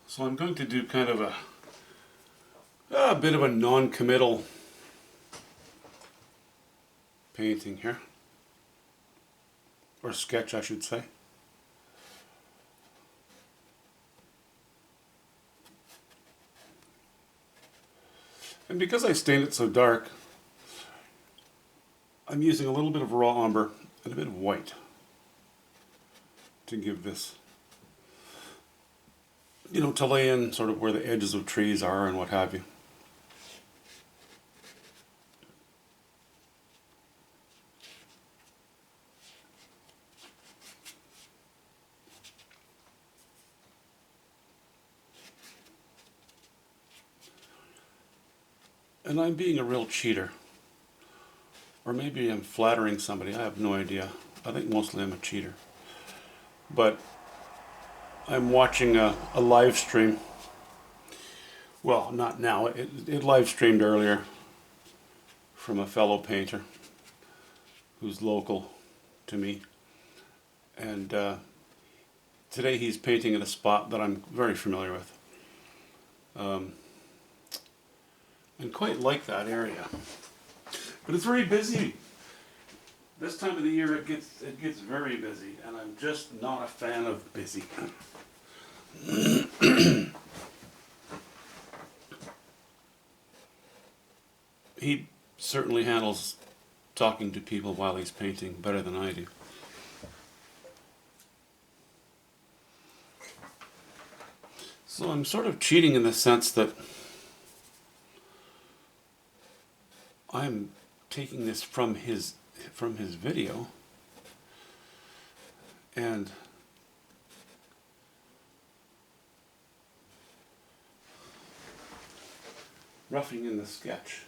So I'm going to do kind of a bit of a non-committal painting here, or sketch I should say. And because I stained it so dark, I'm using a little bit of raw umber and a bit of white to give this, you know, to lay in sort of where the edges of trees are and what have you. And I'm being a real cheater. Or maybe I'm flattering somebody, I have no idea. I think mostly I'm a cheater. But I'm watching a live stream. Well, not now. It live streamed earlier from a fellow painter who's local to me. And today he's painting at a spot that I'm very familiar with. And quite like that area. But it's very busy. This time of the year it gets very busy, and I'm just not a fan of busy. He certainly handles talking to people while he's painting better than I do. So I'm sort of cheating in the sense that I'm taking this from his video and roughing in the sketch.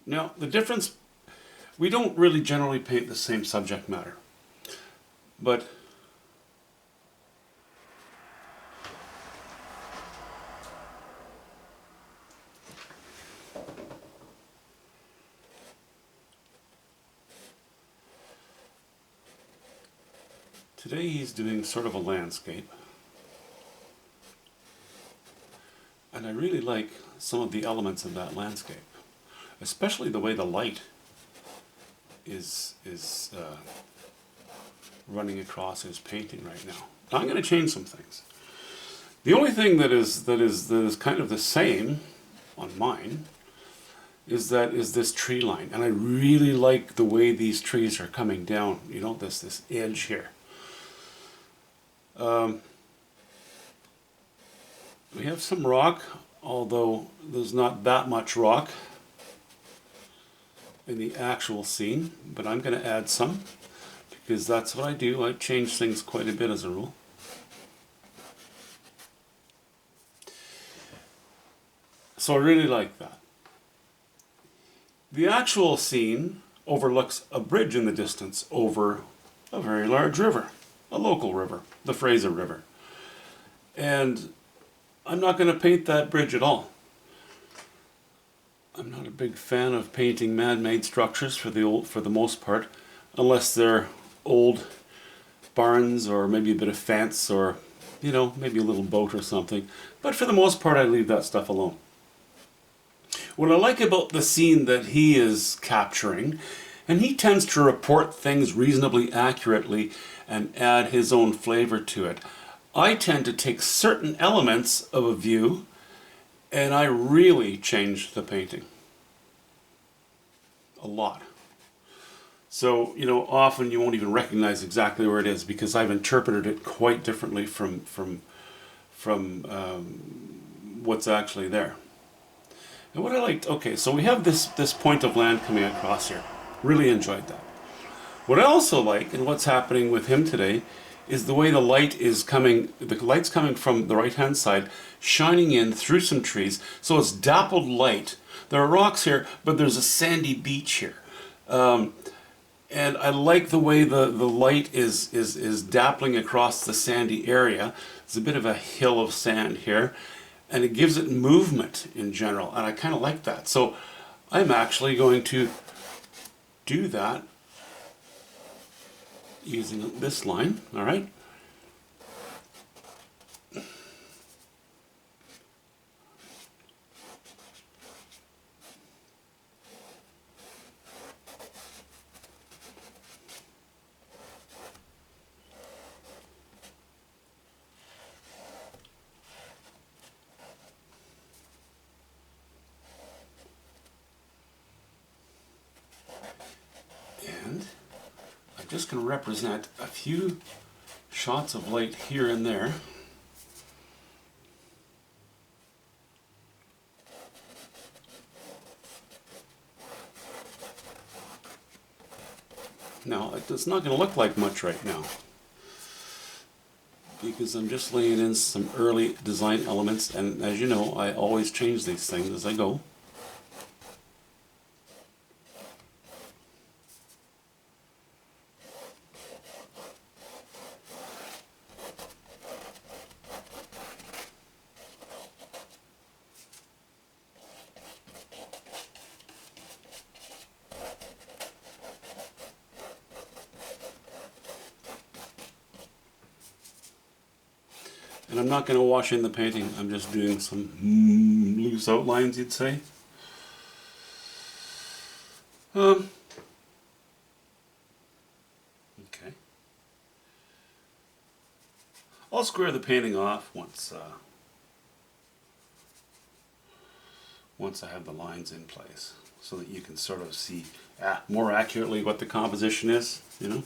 Now, the difference, we don't really generally paint the same subject matter, but today he's doing sort of a landscape, and I really like some of the elements of that landscape, especially the way the light is running across his painting right now. Now I'm going to change some things. The only thing that is kind of the same on mine is this tree line, and I really like the way these trees are coming down. You know, this edge here. We have some rock, although there's not that much rock in the actual scene, but I'm going to add some because that's what I do. I change things quite a bit as a rule. So I really like that. The actual scene overlooks a bridge in the distance over a very large river, a local river, the Fraser River. And I'm not going to paint that bridge at all. I'm not a big fan of painting man-made structures for the most part, unless they're old barns or maybe a bit of fence or, you know, maybe a little boat or something. But for the most part, I leave that stuff alone. What I like about the scene that he is capturing, and he tends to report things reasonably accurately and add his own flavor to it. I tend to take certain elements of a view and I really change the painting a lot. So, you know, often you won't even recognize exactly where it is because I've interpreted it quite differently from what's actually there. And what I liked, okay, so we have this point of land coming across here. Really enjoyed that. What I also like, and what's happening with him today, is the way the light is coming, the light's coming from the right-hand side, shining in through some trees, so it's dappled light. There are rocks here, but there's a sandy beach here. And I like the way the light is dappling across the sandy area. There's a bit of a hill of sand here, and it gives it movement in general, and I kind of like that. So I'm actually going to do that using this line, all right? And I'm just going to represent a few shots of light here and there. Now, it's not going to look like much right now, because I'm just laying in some early design elements, and as you know, I always change these things as I go. And I'm not going to wash in the painting, I'm just doing some loose outlines, you'd say. Okay. I'll square the painting off once I have the lines in place, so that you can sort of see more accurately what the composition is, you know.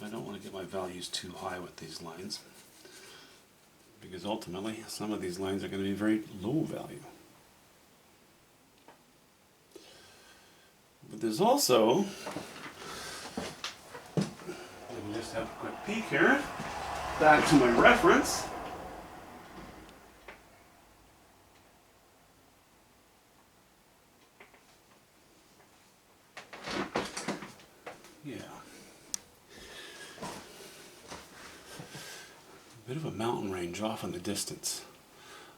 I don't want to get my values too high with these lines, because ultimately some of these lines are going to be very low value. But there's also, let me just have a quick peek here, back to my reference. Yeah. A bit of a mountain range off in the distance.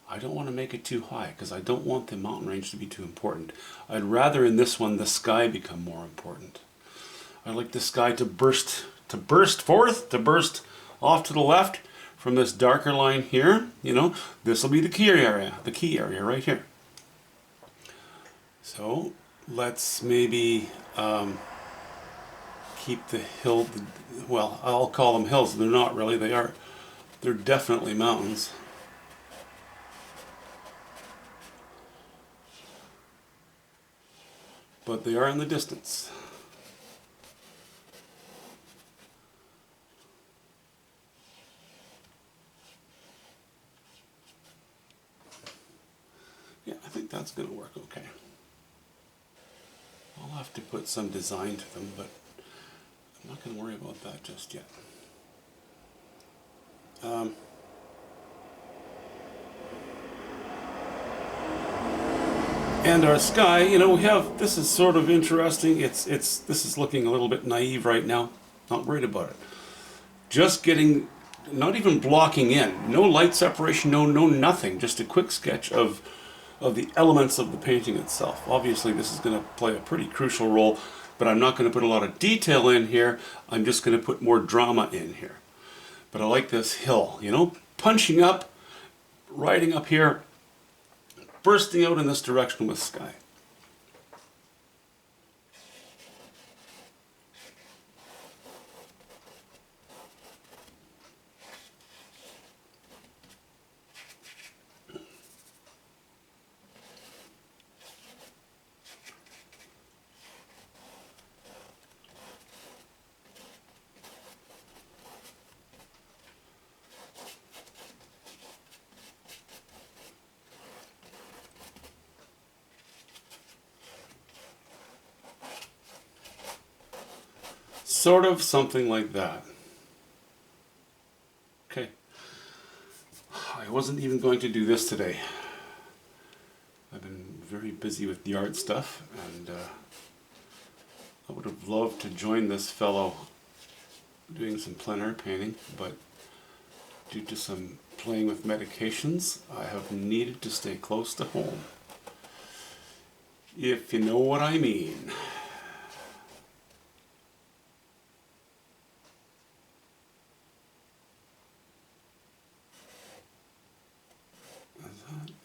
I don't want to make it too high, because I don't want the mountain range to be too important. I'd rather in this one the sky become more important. I'd like the sky to burst forth, to burst off to the left from this darker line here. You know, this will be the key area right here. So let's maybe keep the hill, well, I'll call them hills. They're not really, they're definitely mountains. But they are in the distance. Yeah, I think that's going to work okay. I'll have to put some design to them, but I'm not going to worry about that just yet. And our sky, you know, we have, this is sort of interesting. This is looking a little bit naive right now. Not worried about it. Just getting, not even blocking in. No light separation, no nothing. Just a quick sketch of the elements of the painting itself. Obviously this is going to play a pretty crucial role, but I'm not going to put a lot of detail in here. I'm just going to put more drama in here. But I like this hill, you know, punching up, riding up here, bursting out in this direction with sky. Sort of something like that. Okay. I wasn't even going to do this today. I've been very busy with the art stuff, and I would have loved to join this fellow doing some plein air painting, but due to some playing with medications, I have needed to stay close to home. If you know what I mean.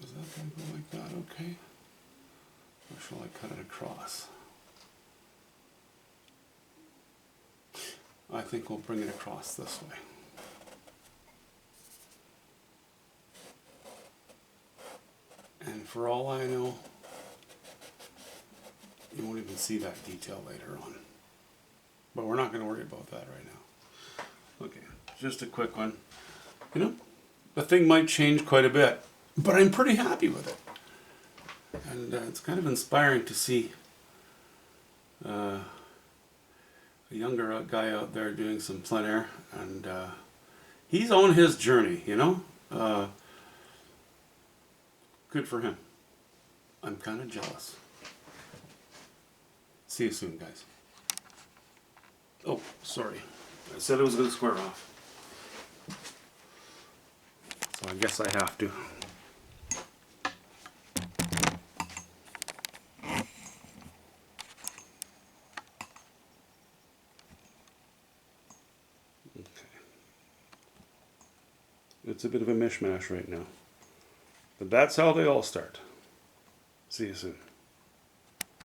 Is that going to go like that? Okay. Or shall I cut it across? I think we'll bring it across this way. And for all I know, you won't even see that detail later on. But we're not going to worry about that right now. Okay, just a quick one. You know, the thing might change quite a bit, but I'm pretty happy with it. And it's kind of inspiring to see a younger guy out there doing some plein air, and he's on his journey, you know. Good for him. I'm kind of jealous. See you soon, guys. Oh, sorry. I said it was going to square off. So I guess I have to. It's a bit of a mishmash right now. But that's how they all start. See you soon.